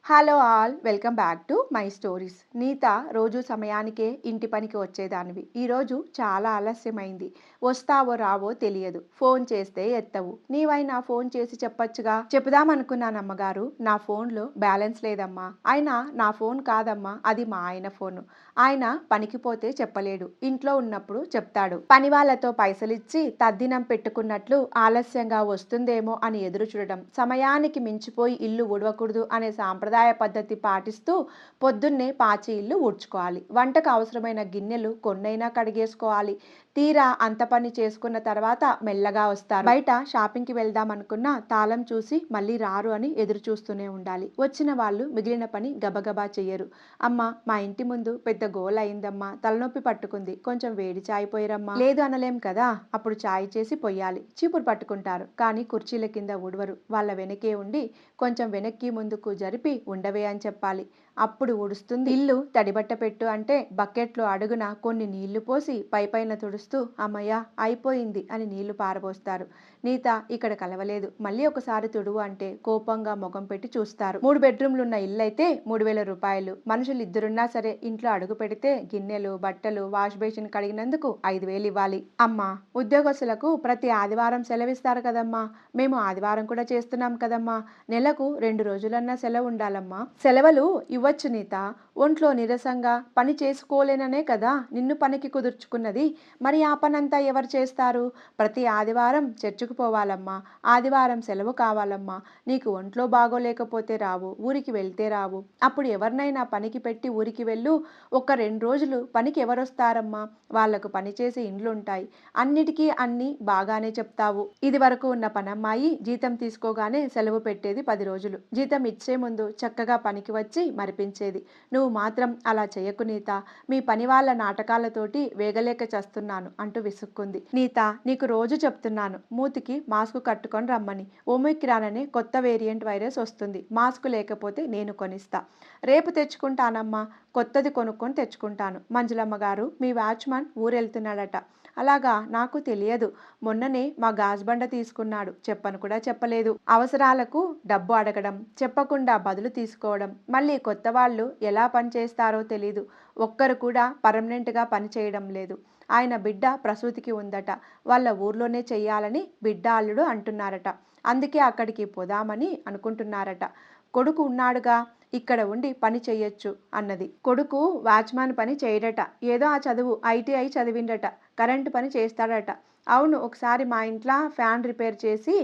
Hello all welcome back to my stories. Neeta రోజు సమయానికే ఇంటి పనికి వచ్చేదానివి. ఈరోజు చాలా ఆలస్యమైంది. వస్తావో రావో తెలియదు. ఫోన్ చేస్తే ఎత్తవు. నీవైనా ఫోన్ చేసి చెప్పొచ్చుగా. చెప్పుదామనుకున్నాను అమ్మగారు, నా ఫోన్లో బ్యాలెన్స్ లేదమ్మా. అయినా నా ఫోన్ కాదమ్మా, అది మా ఆయన ఫోను. ఆయన పనికి పోతే చెప్పలేడు, ఇంట్లో ఉన్నప్పుడు చెప్తాడు. పని వాళ్ళతో పైసలిచ్చి తద్దినం పెట్టుకున్నట్లు ఆలస్యంగా వస్తుందేమో అని ఎదురు చూడడం, సమయానికి మించిపోయి ఇల్లు ఊడవకూడదు అనే సాంప్రదాయ పద్ధతి పాటిస్తూ పొద్దున్నే పాచి ఇల్లు ఊడ్చుకోవాలి. వంటకు అవసరమైన గిన్నెలు కొన్నైనా కడిగేసుకోవాలి. తీరా అంత పని చేసుకున్న తర్వాత మెల్లగా వస్తారు. బయట షాపింగ్కి వెళ్దాం అనుకున్నా తాళం చూసి మళ్ళీ రారు అని ఎదురు చూస్తూనే ఉండాలి. వచ్చిన వాళ్ళు మిగిలిన పని గబగబా చెయ్యరు. అమ్మ, మా ఇంటి ముందు పెద్ద గోల అయిందమ్మా, తలనొప్పి పట్టుకుంది, కొంచెం వేడి చాయ్ పోయిరమ్మా. లేదు అనలేం కదా, అప్పుడు చాయ్ చేసి పొయ్యాలి. చీపురు పట్టుకుంటారు కానీ కుర్చీల కింద ఊడవరు. వాళ్ళ వెనకే ఉండి కొంచెం వెనక్కి ముందుకు జరిపి ఉండవే అని చెప్పాలి. అప్పుడు ఊడుస్తుంది. ఇల్లు తడిబట్ట పెట్టు అంటే బకెట్లో అడుగున కొన్ని నీళ్లు పోసి పైపైన తుడుస్తూ అమ్మయ్య అయిపోయింది అని నీళ్లు పారబోస్తారు. నీత ఇక్కడ కలవలేదు, మళ్ళీ ఒకసారి తుడువు అంటే కోపంగా ముఖం పెట్టి చూస్తారు. 3 బెడ్రూమ్లున్న ఇల్లు అయితే 3,000 రూపాయలు. మనుషులు ఇద్దరున్నా సరే ఇంట్లో అడుగు పెడితే గిన్నెలు బట్టలు వాష్ బేసిన్ కడిగినందుకు 5,000 ఇవ్వాలి. అమ్మా, ఉద్యోగస్తులకు ప్రతి ఆదివారం సెలవిస్తారు కదమ్మా, మేము ఆదివారం కూడా చేస్తున్నాం కదమ్మా, నెలకు 2 రోజులన్నా సెలవు ఉండాలమ్మా. సెలవులు ఇవ్వచ్చు నీత, ఒంట్లో నీరసంగా పని చేసుకోలేననే కదా నిన్ను పనికి కుదుర్చుకున్నది. మరి ఆ పనంతా ఎవరు చేస్తారు? ప్రతి ఆదివారం చర్చికి పోవాలమ్మా, ఆదివారం సెలవు కావాలమ్మా. నీకు ఒంట్లో బాగోలేకపోతే రావు, ఊరికి వెళ్తే రావు. అప్పుడు ఎవరినైనా పనికి పెట్టి ఊరికి వెళ్ళు. ఒక 2 రోజులు పనికి ఎవరొస్తారమ్మా? వాళ్లకు పనిచేసే ఇండ్లుంటాయి. అన్నిటికీ అన్నీ బాగానే చెప్తావు. ఇది వరకు ఉన్న పనమ్మాయి జీతం తీసుకోగానే సెలవు పెట్టేది 10 రోజులు. జీతం ఇచ్చే ముందు చక్కగా పనికి వచ్చి మరిపించేది. నువ్వు మాత్రం అలా చెయ్యకు నీత, మీ పని వాళ్ళ నాటకాలతోటి వేగలేక చస్తున్నాను అంటూ విసుక్కుంది. నీత, నీకు రోజు చెప్తున్నాను మూతికి మాస్క్ కట్టుకొని రమ్మని. ఒమిక్రాన్ అనే కొత్త వేరియంట్ వైరస్ వస్తుంది. మాస్క్ లేకపోతే నేను కొనిస్తా. రేపు తెచ్చుకుంటానమ్మా, కొత్తది కొనుక్కొని తెచ్చుకుంటాను. మంజులమ్మ గారు, మీ వాచ్మన్ ఊరెళ్తున్నాడట. అలాగా, నాకు తెలియదు. మొన్ననే మా గాజ్ బండ తీసుకున్నాడు, చెప్పను కూడా చెప్పలేదు. అవసరాలకు డబ్బు అడగడం, చెప్పకుండా బదులు తీసుకోవడం, మళ్ళీ కొత్త వాళ్ళు ఎలా పనిచేస్తారో తెలీదు. ఒక్కరు కూడా పర్మనెంట్గా పని చేయడం లేదు. ఆయన బిడ్డ ప్రసూతికి ఉందట. వాళ్ళ ఊర్లోనే చెయ్యాలని బిడ్డ అల్లుడు అంటున్నారట. అందుకే అక్కడికి పోదామని అనుకుంటున్నారట. కొడుకు ఉన్నాడుగా, ఇక్కడ ఉండి పని చెయ్యొచ్చు అన్నది. కొడుకు వాచ్మాన్ పని చేయడట. ఏదో ఆ చదువు ITI చదివిండట. కరెంటు పని చేస్తాడట. అవును, ఒకసారి మా ఇంట్లో ఫ్యాన్ రిపేర్ చేసి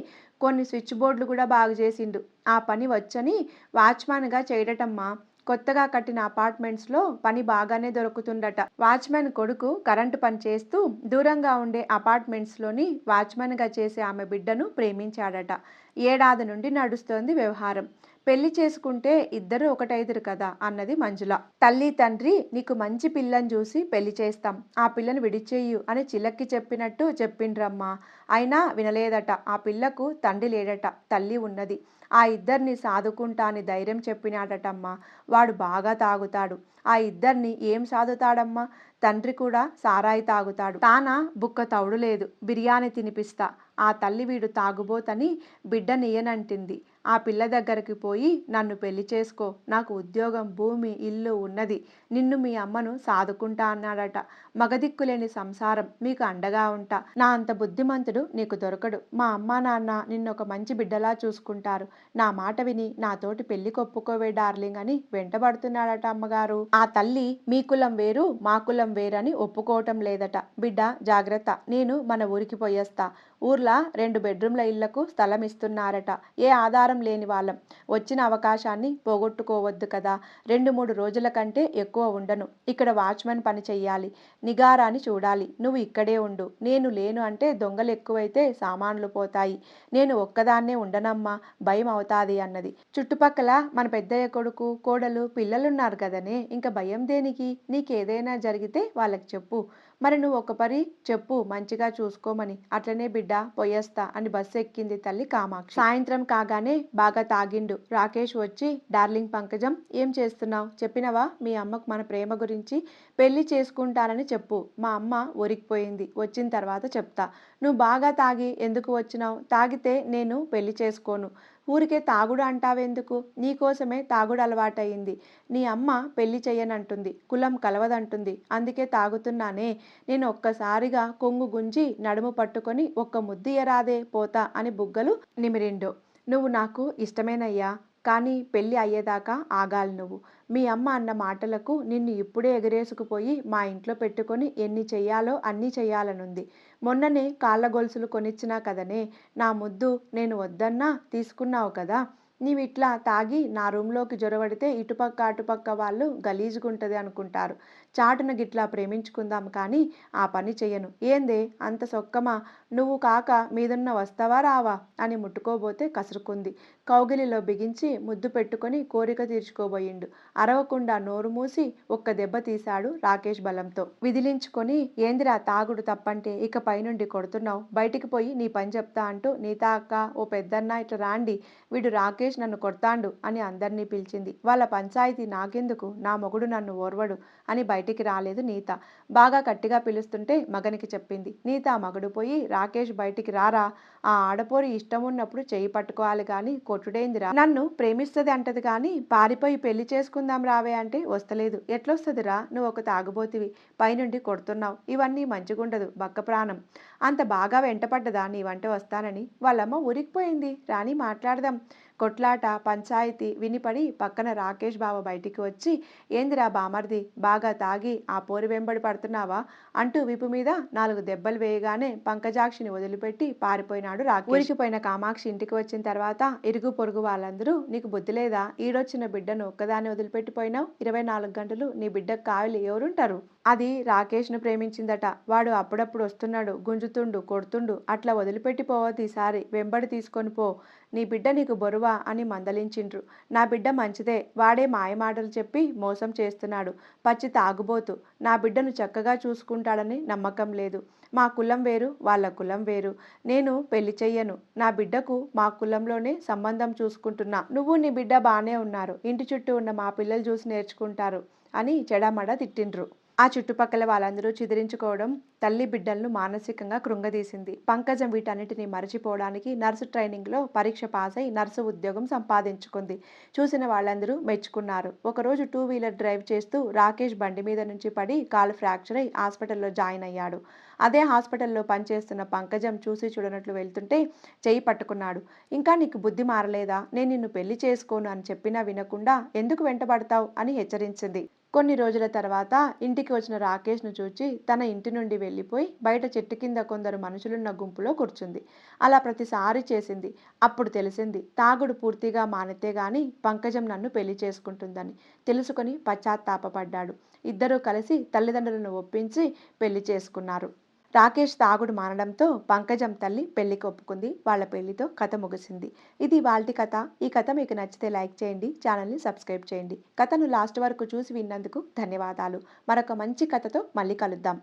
కొన్ని స్విచ్ బోర్డులు కూడా బాగు చేసిండు. ఆ పని వచ్చని వాచ్మాన్గా చేయడటమ్మా. కొత్తగా కట్టిన అపార్ట్మెంట్స్లో పని బాగానే దొరుకుతుందట. వాచ్మెన్ కొడుకు కరెంటు పని చేస్తూ దూరంగా ఉండే అపార్ట్మెంట్స్లోని వాచ్మెన్గా చేసే ఆమె బిడ్డను ప్రేమించాడట. ఏడాది నుండి నడుస్తోంది వ్యవహారం. పెళ్లి చేసుకుంటే ఇద్దరు ఒకటైదురు కదా అన్నది మంజుల. తల్లి తండ్రి నీకు మంచి పిల్లని చూసి పెళ్లి చేస్తాం, ఆ పిల్లను విడిచేయు అని చిలక్కి చెప్పినట్టు చెప్పిండ్రమ్మా. అయినా వినలేదట. ఆ పిల్లకు తండ్రి లేడట, తల్లి ఉన్నది. ఆ ఇద్దరిని సాదుకుంటా అని ధైర్యం చెప్పినాడటమ్మా. వాడు బాగా తాగుతాడు. ఆ ఇద్దరిని ఏం సాదుతాడమ్మా? తండ్రి కూడా సారాయి తాగుతాడు. తానా బుక్క తౌడు లేదు, బిర్యానీ తినిపిస్తా. ఆ తల్లి వీడు తాగుబోతని బిడ్డనియనంటింది. ఆ పిల్ల దగ్గరికి పోయి నన్ను పెళ్లి చేసుకో, నాకు ఉద్యోగం భూమి ఇల్లు ఉన్నది, నిన్ను మీ అమ్మను సాదుకుంటా అన్నాడట. మగదిక్కులేని సంసారం, మీకు అండగా ఉంటా. నా అంత బుద్ధిమంతుడు నీకు దొరకడు. మా అమ్మా నాన్న నిన్నొక మంచి బిడ్డలా చూసుకుంటారు. నా మాట విని నాతోటి పెళ్లి కొప్పుకోవే డార్లింగ్ అని వెంటబడుతున్నాడట అమ్మగారు. ఆ తల్లి మీ కులం వేరు మా కులం వేరని ఒప్పుకోవటం లేదట. బిడ్డ జాగ్రత్త, నేను మన ఊరికి పోయేస్తా. ఊర్లో 2 బెడ్రూమ్ల ఇళ్లకు స్థలం ఇస్తున్నారట. ఏ ఆధారం లేని వాళ్ళం. వచ్చిన అవకాశాన్ని పోగొట్టుకోవద్దు కదా. 2-3 రోజుల కంటే ఎక్కువ ఉండను. ఇక్కడ వాచ్మెన్ పని చెయ్యాలి, నిగారాని చూడాలి. నువ్వు ఇక్కడే ఉండు. నేను లేను అంటే దొంగలు ఎక్కువైతే సామాన్లు పోతాయి. నేను ఒక్కదాన్నే ఉండనమ్మా, భయం అవుతాది అన్నది. చుట్టుపక్కల మన పెద్దయ్య కొడుకు కోడలు పిల్లలున్నారు కదనే, ఇంకా భయం దేనికి? నీకేదైనా జరిగితే వాళ్ళకి చెప్పు. మరి నువ్వు ఒక పరి చెప్పు మంచిగా చూసుకోమని. అట్లనే బిడ్డ, పోయేస్తా అని బస్సు ఎక్కింది తల్లి కామాక్షి. సాయంత్రం కాగానే బాగా తాగిండు. రాకేష్ వచ్చి, డార్లింగ్ పంకజం, ఏం చేస్తున్నావు? చెప్పినవా మీ అమ్మకు మన ప్రేమ గురించి? పెళ్లి చేసుకుంటానని చెప్పు. మా అమ్మ ఊరికిపోయింది, వచ్చిన తర్వాత చెప్తా. నువ్వు బాగా తాగి ఎందుకు వచ్చినావు? తాగితే నేను పెళ్లి చేసుకోను. ఊరికే తాగుడు అంటావెందుకు? నీకోసమే తాగుడు అలవాటయింది. నీ అమ్మ పెళ్లి చెయ్యనంటుంది. కులం కలవదంటుంది. అందుకే తాగుతున్నానే. నేను ఒక్కసారిగా కొంగు గుంజి నడుము పట్టుకొని ఒక్క ముద్దియ్యరాదే పోతా అని బుగ్గలు నిమిరిండు. నువ్వు నాకు ఇష్టమేనయ్యా. కానీ పెళ్లి అయ్యేదాకా ఆగాలి నువ్వు. మీ అమ్మ అన్న మాటలకు నిన్ను ఇప్పుడే ఎగరేసుకుపోయి మా ఇంట్లో పెట్టుకొని ఎన్ని చెయ్యాలో అన్నీ చెయ్యాలనుంది. మొన్ననే కాళ్ళ గొలుసులు కొనిచ్చినా కదనే! నా ముద్దు నేను వద్దన్నా తీసుకున్నావు కదా! నీవిట్లా తాగి నా రూంలోకి జొరబడితే ఇటుపక్క అటుపక్క వాళ్ళు గలీజుగుంటది అనుకుంటారు. చాటున గిట్లా ప్రేమించుకుందాం కానీ ఆ పని చెయ్యను. ఏందే అంత సొక్కమా? నువ్వు కాక మీదున్న వస్తావా రావా? అని ముట్టుకోబోతే కసురుకుంది. కౌగిలిలో బిగించి ముద్దు పెట్టుకొని కోరిక తీర్చుకోబోయిండు. అరవకుండా నోరు మూసి ఒక్క దెబ్బ తీశాడు రాకేష్ బలంతో. విదిలించుకొని ఏందిరా తాగుడు తప్పంటే ఇక పైనుండి కొడుతున్నావు? బయటికి పోయి నీ పని చెప్తా అంటూ నీతా అక్క, ఓ పెద్దన్న ఇట్లా రాండి. వీడు రాకేష్ నన్ను కొడతాండు అని అందర్నీ పిలిచింది. వాళ్ళ పంచాయితీ నాకెందుకు? నా మొగుడు నన్ను ఓర్వడు అని బయటికి రాలేదు నీత. బాగా గట్టిగా పిలుస్తుంటే మగనికి చెప్పింది. నీత మగడు పోయి రాకేష్ బయటికి రారా, ఆ ఆడపోరి ఇష్టమున్నప్పుడు చెయ్యి పట్టుకోవాలి గాని కొట్టుడేందిరా? నన్ను ప్రేమిస్తది అంటది గాని పారిపోయి పెళ్లి చేసుకుందాం రావే అంటే వస్తలేదు. ఎట్లొస్తదిరా? నువ్వు ఒక తాగుబోతివి. పైనుండి కొడుతున్నావు. ఇవన్నీ మంచిగుండదు బక్క ప్రాణం. అంత బాగా వెంటపడ్డదా నీ వంట వస్తానని? వాళ్ళమ్మ ఊరికిపోయింది. రాని మాట్లాడదాం. కొట్లాట పంచాయితీ వినిపడి పక్కన రాకేష్ బావ బయటికి వచ్చి ఏందిరా బామర్ది బాగా తాగి ఆ పోరి వెంబడి పడుతున్నావా అంటూ విపు మీద 4 దెబ్బలు వేయగానే పంకజాక్షిని వదిలిపెట్టి పారిపోయినాడు రాకేష్. ఊరికిపోయిన కామాక్షి ఇంటికి వచ్చిన తర్వాత ఇరుగు పొరుగు వాళ్ళందరూ నీకు బుద్ధి లేదా? ఈడొచ్చిన బిడ్డను ఒక్కదాన్ని వదిలిపెట్టిపోయినావు. 24 గంటలు నీ బిడ్డకు కావలి ఎవరుంటారు? అది రాకేష్ను ప్రేమించిందట. వాడు అప్పుడప్పుడు వస్తున్నాడు, గుంజుతుండు, కొడుతుండు. అట్లా వదిలిపెట్టి పోవద్దు ఈసారి. వెంబడి తీసుకొని పో. నీ బిడ్డ నీకు బొరువా అని మందలించిండ్రు. నా బిడ్డ మంచిదే. వాడే మాయమాటలు చెప్పి మోసం చేస్తున్నాడు. పచ్చి తాగుబోతు. నా బిడ్డను చక్కగా చూసుకుంటాడని నమ్మకం లేదు. మా కులం వేరు, వాళ్ళ కులం వేరు. నేను పెళ్లి చెయ్యను. నా బిడ్డకు మా కులంలోనే సంబంధం చూసుకుంటున్నా. నువ్వు నీ బిడ్డ బానే ఉన్నారు. ఇంటి చుట్టూ ఉన్న మా పిల్లలు చూసి నేర్చుకుంటారు అని చెడమడ తిట్టిండ్రు. ఆ చుట్టుపక్కల వాళ్ళందరూ చిదిరించుకోవడం తల్లి బిడ్డలను మానసికంగా కృంగదీసింది. పంకజం వీటన్నిటిని మరచిపోవడానికి నర్సు ట్రైనింగ్లో పరీక్ష పాస్ అయి నర్సు ఉద్యోగం సంపాదించుకుంది. చూసిన వాళ్ళందరూ మెచ్చుకున్నారు. ఒకరోజు 2 వీలర్ డ్రైవ్ చేస్తూ రాకేష్ బండి మీద నుంచి పడి కాలు ఫ్రాక్చర్ అయి హాస్పిటల్లో జాయిన్ అయ్యాడు. అదే హాస్పిటల్లో పనిచేస్తున్న పంకజం చూసి చూడనట్లు వెళ్తుంటే చెయ్యి పట్టుకున్నాడు. ఇంకా నీకు బుద్ధి మారలేదా? నేను నిన్ను పెళ్లి చేసుకోను అని చెప్పినా వినకుండా ఎందుకు వెంటబడతావు అని హెచ్చరించింది. కొన్ని రోజుల తర్వాత ఇంటికి వచ్చిన రాకేష్ను చూచి తన ఇంటి నుండి వెళ్ళిపోయి బయట చెట్టు కింద కొందరు మనుషులున్న గుంపులో కూర్చుంది. అలా ప్రతిసారి చేసింది. అప్పుడు తెలిసింది తాగుడు పూర్తిగా మానితే గాని పంకజం నన్ను పెళ్లి చేసుకుంటుందని. తెలుసుకొని పశ్చాత్తాపపడ్డాడు. ఇద్దరూ కలిసి తల్లిదండ్రులను ఒప్పించి పెళ్లి చేసుకున్నారు. రాకేష్ తాగుడు మానడంతో పంకజం తల్లి పెళ్లికి ఒప్పుకుంది. వాళ్ళ పెళ్లితో కథ ముగిసింది. ఇది ఇవాల్టి కథ. ఈ కథ మీకు నచ్చితే లైక్ చేయండి. ఛానల్ని సబ్స్క్రైబ్ చేయండి. కథను లాస్ట్ వరకు చూసి విన్నందుకు ధన్యవాదాలు. మరొక మంచి కథతో మళ్ళీ కలుద్దాం.